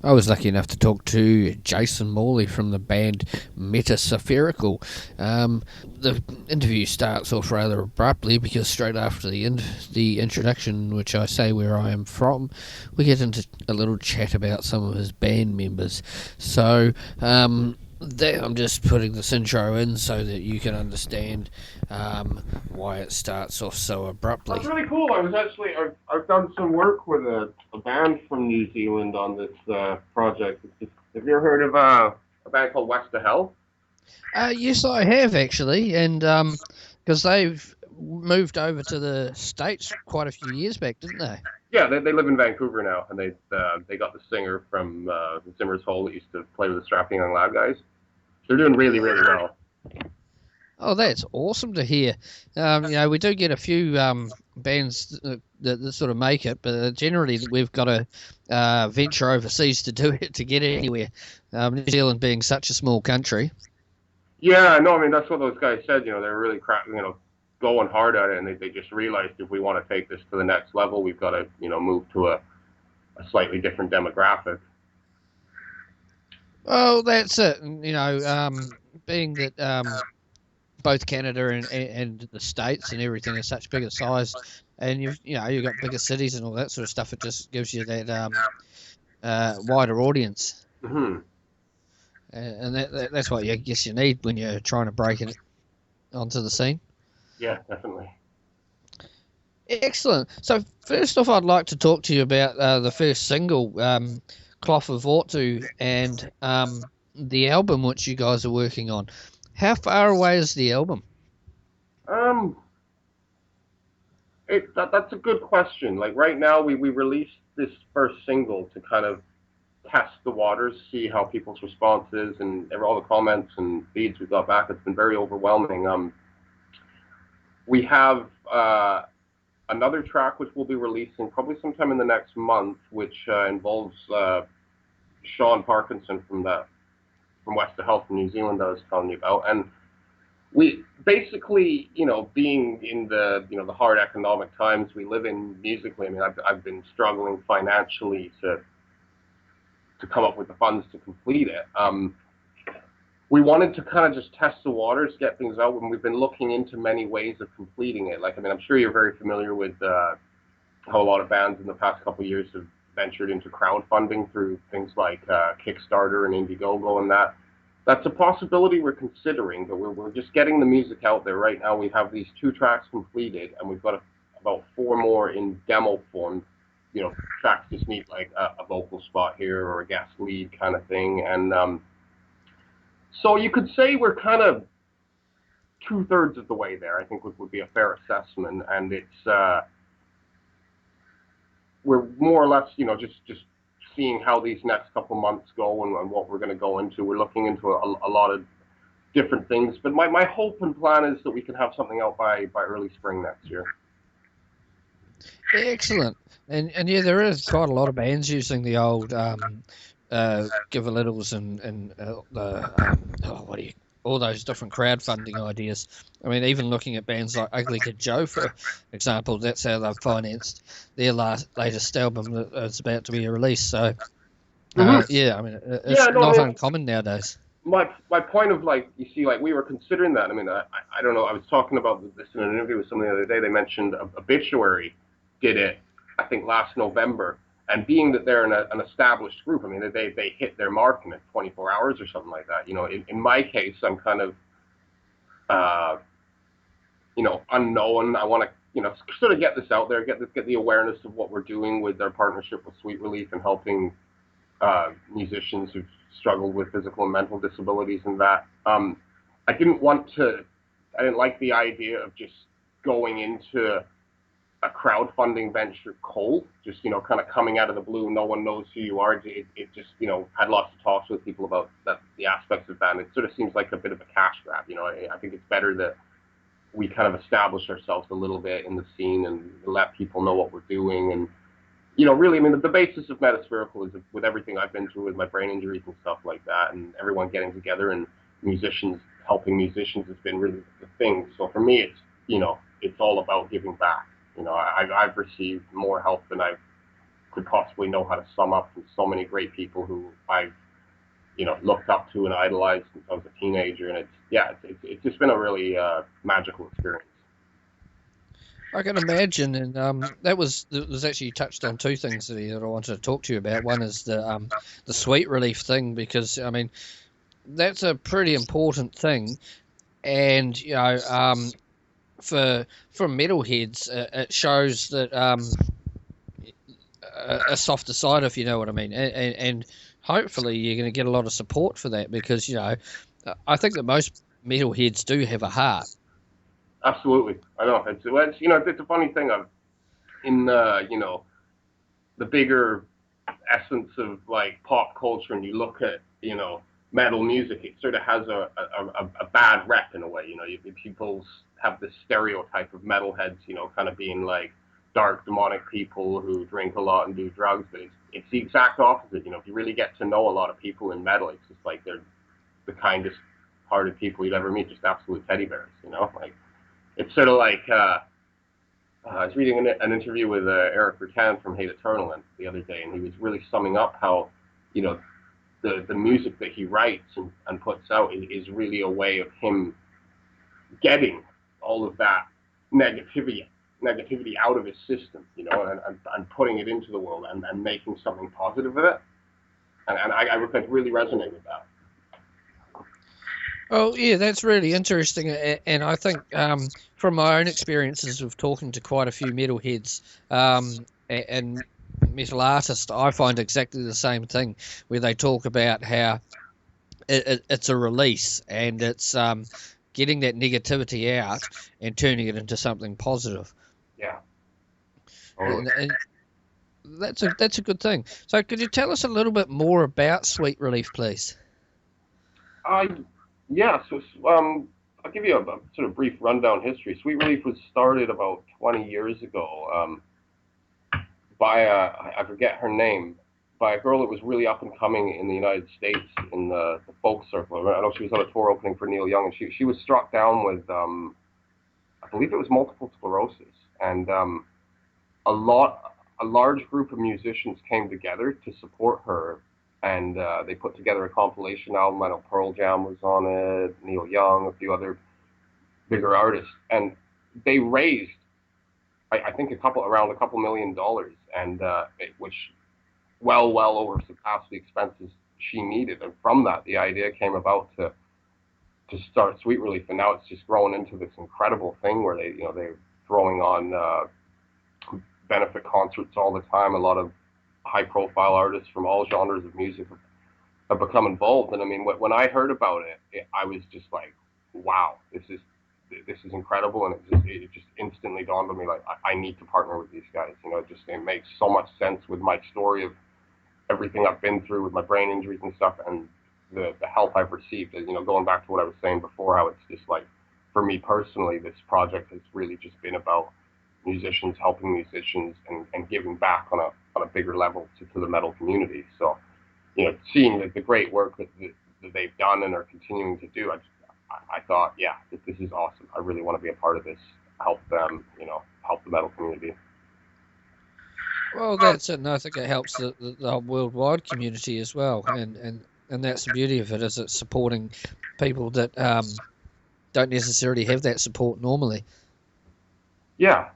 I was lucky enough to talk to Jason Morley from the band Metaspherical. The interview starts off rather abruptly because straight after the introduction, which I say where I am from, we get into a little chat about some of his band members. So I'm just putting this intro in so that you can understand why it starts off so That's abruptly. really cool. I've done some work with a band from New Zealand on this project. Have you ever heard of a band called West of Hell? Yes, I have actually, and because they've moved over to the States quite a few years back, didn't they? Yeah, they live in Vancouver now, and they got the singer from the Zimmer's Hole that used to play with the Strapping Young Lad guys. They're doing really well. Oh, that's awesome to hear. We do get a few bands that sort of make it, but generally we've got to venture overseas to do it to get anywhere. New Zealand being such a small country. Yeah, no, I mean that's what those guys said. They're really going hard at it, and they just realized if we want to take this to the next level, we've got to move to a slightly different demographic. Oh, that's it. Being that both Canada and the States and everything is such bigger size, and you've got bigger cities and all that sort of stuff. It just gives you that wider audience, Mm-hmm. and that's what I guess you need when you're trying to break it onto the scene. Yeah, definitely. Excellent. So first off, I'd like to talk to you about the first single, "Cloth of Ortu," and the album which you guys are working on. How far away is the album? Um, that's a good question. Like right now, we released this first single to kind of test the waters, see how people's response is, and all the comments and feeds we got back. It's been very overwhelming. We have another track which we'll be releasing probably sometime in the next month, which involves Sean Parkinson from West of Health in New Zealand I was telling you about, and we basically, being in the hard economic times we live in musically. I mean, I've been struggling financially to come up with the funds to complete it. We wanted to kind of just test the waters, get things out, and we've been looking into many ways of completing it. Like, I mean, I'm sure you're very familiar with how a lot of bands in the past couple of years have ventured into crowdfunding through things like Kickstarter and Indiegogo, and that's a possibility we're considering. But we're just getting the music out there right now. We have these two tracks completed, and we've got about four more in demo form. Tracks just need like a vocal spot here or a guest lead kind of thing, and so you could say we're kind of two-thirds of the way there. I think would be a fair assessment, and it's we're more or less, just seeing how these next couple months go and what we're going to go into. We're looking into a lot of different things, but my hope and plan is that we can have something out by early spring next year. Excellent. And yeah, there is quite a lot of bands using the old give a littles and the what do you all those different crowdfunding ideas. I mean, even looking at bands like Ugly Kid Joe, for example, that's how they've financed their latest album that is about to be released. So, Mm-hmm. yeah, I mean, Yeah, it's no, I not mean, uncommon nowadays. my point of like, you see, like we were considering that. I mean, I don't know. I was talking about this in an interview with someone the other day. They mentioned Obituary did it, I think, last November. And being that they're an established group, I mean, they hit their mark in 24 hours or something like that. In my case, I'm kind of uh, unknown. I want to, sort of get this out there, get the awareness of what we're doing with our partnership with Sweet Relief and helping musicians who've struggled with physical and mental disabilities and that. I didn't want to, I didn't like the idea of just going into a crowdfunding venture cold, just, kind of coming out of the blue. No one knows who you are. It just, had lots of talks with people about the aspects of that. And it sort of seems like a bit of a cash grab. I think it's better that we kind of establish ourselves a little bit in the scene and let people know what we're doing. And really, I mean, the basis of Metaspherical is with everything I've been through with my brain injuries and stuff like that, and everyone getting together and musicians helping musicians has been really the thing. So for me, it's all about giving back. I've received more help than I've could possibly know how to sum up from so many great people who I've looked up to and idolized since I was a teenager, and it's just been a really magical experience. I can imagine, and that was actually touched on two things that I wanted to talk to you about. One is the sweet relief thing, because I mean that's a pretty important thing, and for metalheads, it shows that a softer side, if you know what I mean, and hopefully you're going to get a lot of support for that, because I think that most metalheads do have a heart. Absolutely, I know it's a funny thing. I'm in the bigger essence of like pop culture, and you look at metal music, it sort of has a bad rep in a way. People have this stereotype of metalheads, kind of being like dark demonic people who drink a lot and do drugs, but it's the exact opposite. If you really get to know a lot of people in metal, it's just like they're the kindest hearted people you'd ever meet, just absolute teddy bears. Like it's sort of like I was reading an interview with Eric Rutan from Hate Eternal the other day, and he was really summing up how, the music that he writes and puts out is really a way of him getting all of that negativity out of his system, and putting it into the world and making something positive of it. And I really resonate with that. Oh, yeah, that's really interesting. And I think from my own experiences of talking to quite a few metalheads and metal artists, I find exactly the same thing, where they talk about how it's a release, and it's getting that negativity out and turning it into something positive. Yeah. And that's a good thing. So could you tell us a little bit more about Sweet Relief, please? Uh, yeah, so I'll give you a sort of brief rundown history. Sweet Relief was started about 20 years ago by I forget her name, by a girl that was really up and coming in the United States in the folk circle. I know she was on a tour opening for Neil Young, and she was struck down with I believe it was multiple sclerosis, and a large group of musicians came together to support her, and they put together a compilation album. I know Pearl Jam was on it, Neil Young, a few other bigger artists, and they raised, I think, around a couple $1 million, and which well over surpassed the expenses she needed. And from that, the idea came about to start Sweet Relief, and now it's just grown into this incredible thing where they're throwing on benefit concerts all the time. A lot of high profile artists from all genres of music have become involved. And I mean, when I heard about it, I was just like, wow, this is incredible. And it just instantly dawned on me, like, I need to partner with these guys. It makes so much sense with my story of everything I've been through with my brain injuries and stuff, and the help I've received. Going back to what I was saying before, how it's just like, for me personally, this project has really just been about musicians helping musicians and giving back on a bigger level to the metal community. So, seeing the great work that they've done and are continuing to do, I thought, yeah, this is awesome. I really want to be a part of this, help them, help the metal community. Well, that's it, and I think it helps the worldwide community as well, and that's the beauty of it, is it's supporting people that don't necessarily have that support normally. Yeah.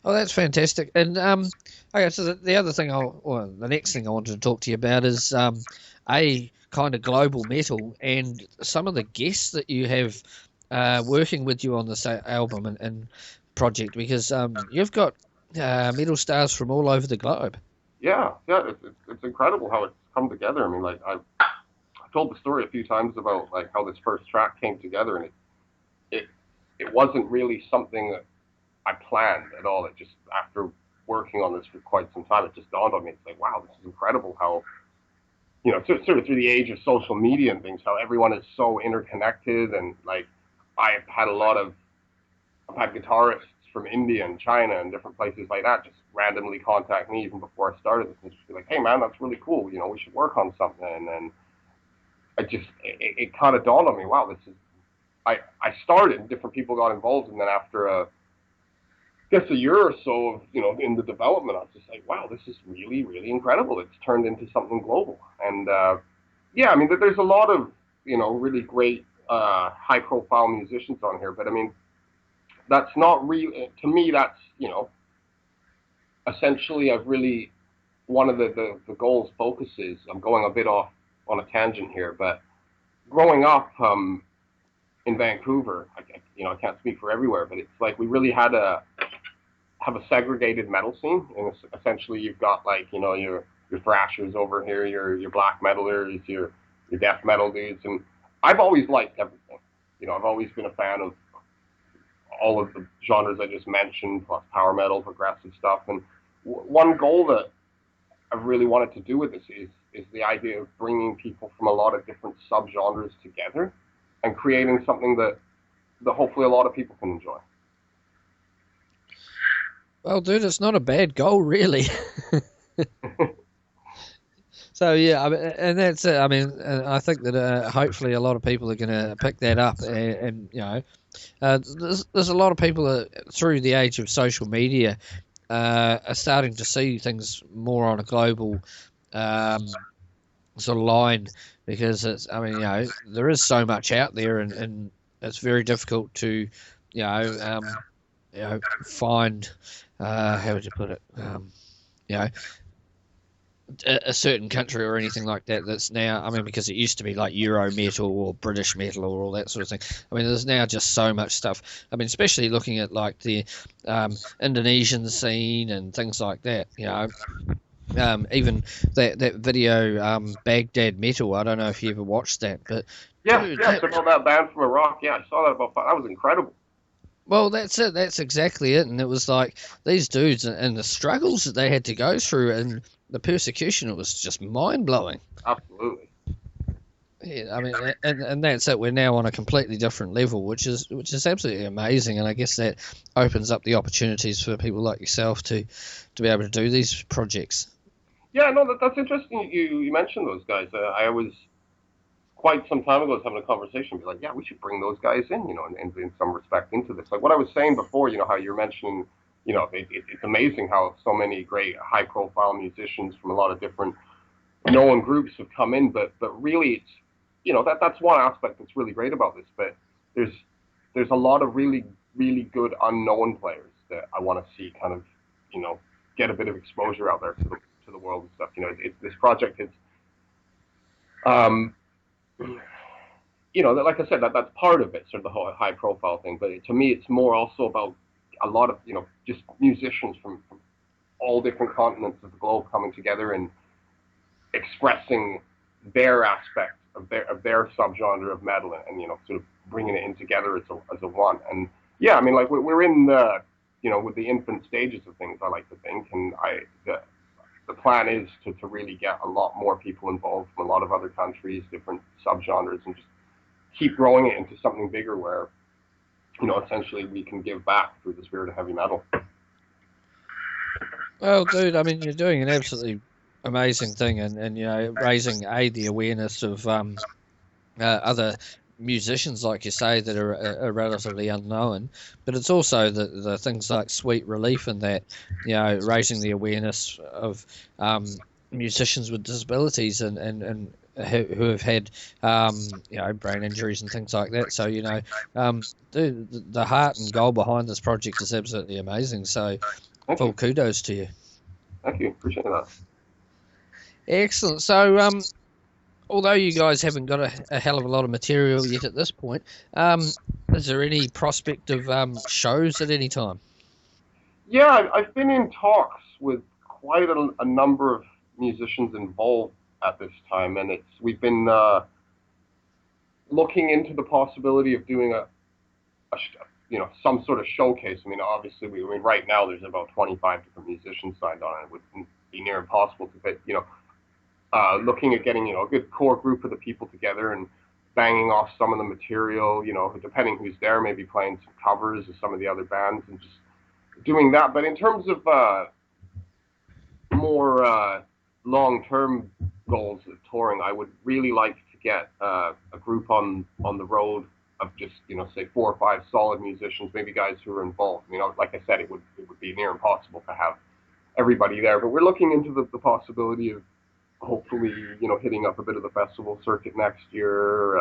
Oh, that's fantastic. And okay, so the other thing, or the next thing I wanted to talk to you about is a kind of global metal, and some of the guests that you have working with you on this album and project, because you've got metal stars from all over the globe. Yeah, it's incredible how it's come together. I mean, like I've told the story a few times about like how this first track came together, and it it wasn't really something that I planned at all. It just, after working on this for quite some time, it just dawned on me. It's like, wow, this is incredible how, sort of through the age of social media and things, how everyone is so interconnected. And like, I've had I've had guitarists from India and China and different places like that just randomly contact me even before I started this and just be like, hey man, that's really cool. We should work on something. And it kind of dawned on me, wow, I started, different people got involved. And then after guess a year or so of in the development, I was just like, wow, this is really really incredible. It's turned into something global, and yeah, I mean, there's a lot of really great high profile musicians on here, but I mean, that's not really to me. That's essentially I've really one of the goals focuses. I'm going a bit off on a tangent here, but growing up in Vancouver, I can't speak for everywhere, but it's like we really had a have a segregated metal scene, and essentially you've got like your thrashers over here, your black metalers, your death metal dudes, and I've always liked everything. I've always been a fan of all of the genres I just mentioned, plus power metal, progressive stuff, and one goal that I've really wanted to do with this is the idea of bringing people from a lot of different subgenres together and creating something that hopefully a lot of people can enjoy. Well, dude, it's not a bad goal, really. So yeah, I mean, and that's it. I mean, I think that hopefully a lot of people are going to pick that up, and there's a lot of people that, through the age of social media, are starting to see things more on a global um, sort of line, because it's, I mean, there is so much out there, and it's very difficult to, you know, um, find, how would you put it, you know, a certain country or anything like that that's now, I mean, because it used to be like Euro metal or British metal or all that sort of thing. I mean, there's now just so much stuff. I mean, especially looking at like the Indonesian scene and things like that, even that video, Baghdad Metal. I don't know if you ever watched that, but Yes, dude, yes, about that band from Iraq. Yeah, I saw that that was incredible. well, that's it. That's exactly it. And it was like these dudes and the struggles that they had to go through and the persecution. It was just mind blowing. Absolutely. Yeah, I mean, and that's it. We're now on a completely different level, which is absolutely amazing. And I guess that opens up the opportunities for people like yourself to be able to do these projects. Yeah, no, that's interesting. You mentioned those guys. I was quite some time ago was having a conversation, be like, yeah, we should bring those guys in, in some respect into this. Like what I was saying before, how you're mentioning, it's amazing how so many great high profile musicians from a lot of different known groups have come in, but really it's that's one aspect that's really great about this. But there's there's a lot of really really good unknown players that I want to see kind of get a bit of exposure out there to the world and stuff. This project is um, like I said, that's part of it, sort of the whole high profile thing. But to me, it's more also about a lot of just musicians from all different continents of the globe coming together and expressing their aspect of their subgenre of metal, and sort of bringing it in together as a one. And yeah, I mean, like we're in the with the infant stages of things, I like to think, and the plan is to really get a lot more people involved from a lot of other countries, different subgenres, and just keep growing it into something bigger where essentially we can give back through the spirit of heavy metal. Well, dude, I mean, you're doing an absolutely amazing thing, and raising the awareness of other musicians, like you say, that are relatively unknown. But it's also the things like Sweet Relief, and that, raising the awareness of musicians with disabilities, and who have had brain injuries and things like that. So dude, the heart and goal behind this project is absolutely amazing. So Thank full you. kudos to you. Thank you. Appreciate that. Excellent. So although you guys haven't got a hell of a lot of material yet at this point, is there any prospect of shows at any time? Yeah, I've been in talks with quite a number of musicians involved at this time, and we've been looking into the possibility of doing some sort of showcase. I mean, obviously, I mean, right now there's about 25 different musicians signed on. It would be near impossible to fit. Looking at getting a good core group of the people together and banging off some of the material. Depending who's there, maybe playing some covers of some of the other bands and just doing that. But in terms of more long-term goals of touring, I would really like to get a group on the road just say 4 or 5 solid musicians, maybe guys who are involved. Like I said, it would be near impossible to have everybody there, but we're looking into the possibility of hopefully hitting up a bit of the festival circuit next year.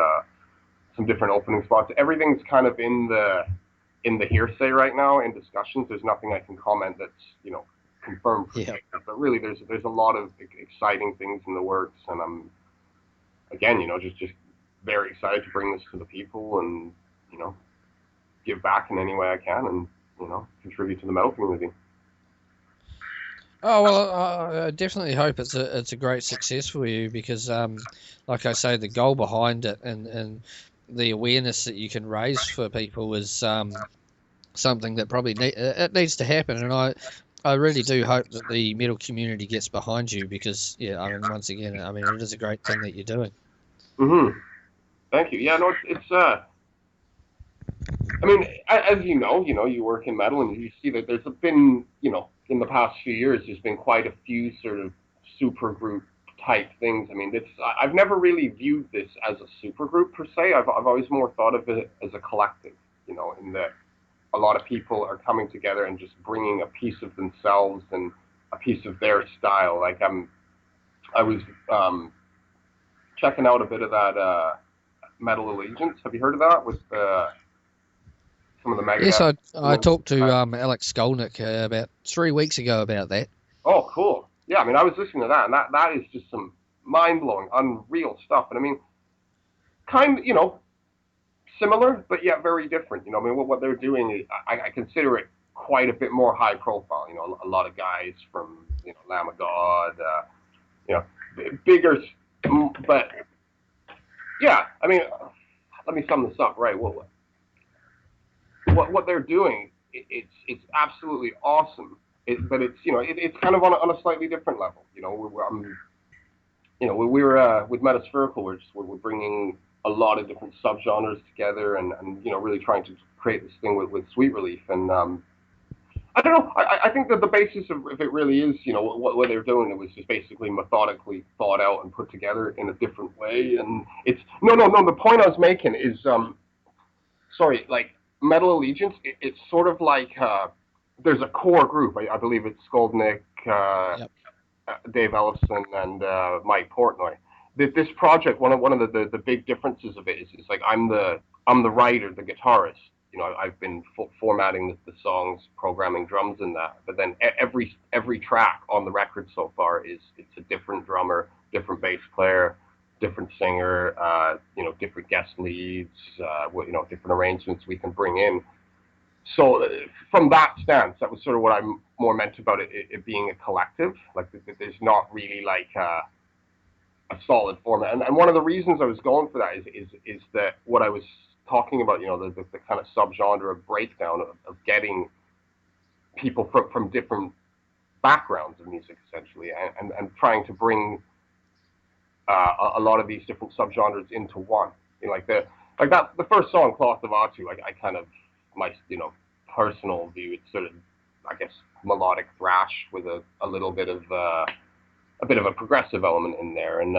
Some different opening spots. Everything's kind of in the hearsay right now in discussions. There's nothing I can comment that's confirmed for Yeah. sure. But really, there's a lot of exciting things in the works, and I'm again, just very excited to bring this to the people and give back in any way I can, and contribute to the metal community. Oh well, I definitely hope it's a great success for you because, like I say, the goal behind it and the awareness that you can raise for people is something that probably it needs to happen, and I really do hope that the metal community gets behind you because, yeah, I mean, once again, I mean, it is a great thing that you're doing. Thank you. Yeah, no, it's. I mean, as you work in metal, and you see that there's been, in the past few years, there's been quite a few sort of super group type things. I mean, I've never really viewed this as a super group per se. I've always more thought of it as a collective, in that a lot of people are coming together and just bringing a piece of themselves and a piece of their style. Like I was checking out a bit of that Metal Allegiance. Have you heard of that with some of the Yes, Megadeth? I talked to Alex Skolnick about 3 weeks ago about that. Oh, cool. Yeah, I mean, I was listening to that, and that is just some mind blowing, unreal stuff. And I mean, kind, similar, but yet very different. I mean, what they're doing, I consider it quite a bit more high profile. A lot of guys from Lamb of God, you know, bigger, but yeah, I mean, let me sum this up. Right, what they're doing, it's absolutely awesome. But it's kind of on a slightly different level. We were with Metaspherical, we're bringing a lot of different subgenres together, and really trying to create this thing with Sweet Relief. And I don't know. I think that the basis of if it really is, what they're doing, it was just basically methodically thought out and put together in a different way. And it's no. The point I was making is, sorry, like Metal Allegiance. It's sort of like there's a core group. I believe it's Skolnick, Yep. Dave Ellison, and Mike Portnoy. This project, one of the big differences of it is like I'm the writer, the guitarist. I've been formatting the songs, programming drums in that. But then every track on the record so far it's a different drummer, different bass player, different singer, different guest leads, different arrangements we can bring in. So from that stance, that was sort of what I more meant about it being a collective. Like there's not really like a solid format. And one of the reasons I was going for that is that what I was talking about, the kind of subgenre of breakdown of getting people from different backgrounds of music essentially, and trying to bring a lot of these different subgenres into one. The first song, Cloth of Atu, I kind of my personal view, it's sort of, I guess, melodic thrash with a little bit of a bit of a progressive element in there. And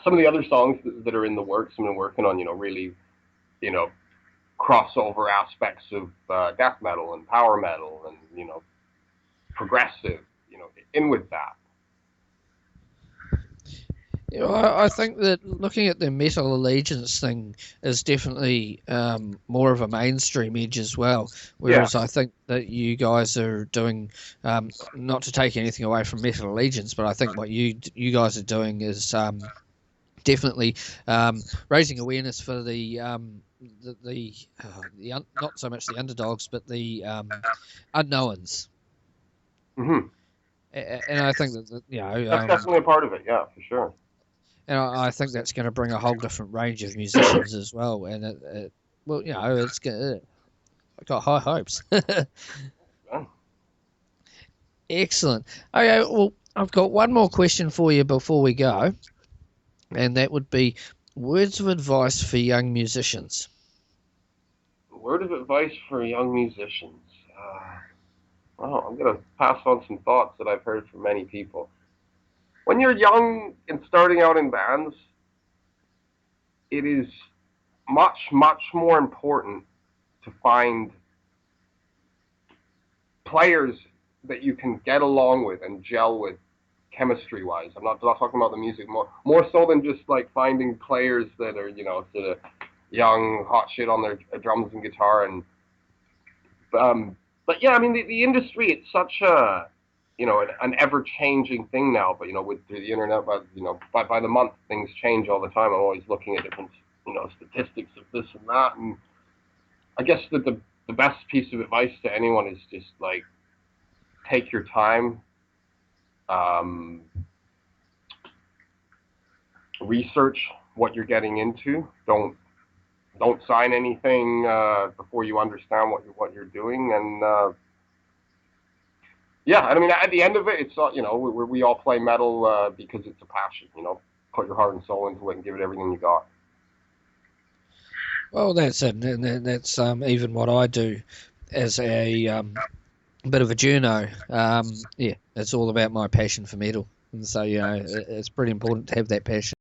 some of the other songs that are in the works I'm working on, really, crossover aspects of death metal and power metal and progressive, in with that. I think that looking at the Metal Allegiance thing is definitely more of a mainstream edge as well. Whereas I think that you guys are doing, not to take anything away from Metal Allegiance, but I think what you guys are doing is definitely raising awareness for the not so much the underdogs, but the unknowns. Mm-hmm. And I think that That's definitely a part of it. Yeah, for sure. and I think that's going to bring a whole different range of musicians as well. And well, it's going. I got high hopes. Yeah. Excellent. Okay, well, I've got one more question for you before we go, and that would be words of advice for young musicians. Word of advice for young musicians. Well, I'm going to pass on some thoughts that I've heard from many people. When you're young and starting out in bands, it is much more important to find players that you can get along with and gel with chemistry wise. I'm not talking about the music, more so than just like finding players that are, sort of young, hot shit on their drums and guitar. And but yeah, I mean the industry, it's such a, an ever changing thing now. But with through the internet, but by the month things change all the time. I'm always looking at different statistics of this and that. And I guess that the best piece of advice to anyone is just like take your time, um, research what you're getting into. Don't sign anything before you understand what you're doing. And yeah, I mean, at the end of it, it's we all play metal because it's a passion. Put your heart and soul into it and give it everything you got. Well, that's it. And that's even what I do as a bit of a journo. Yeah, it's all about my passion for metal. And so, it's pretty important to have that passion.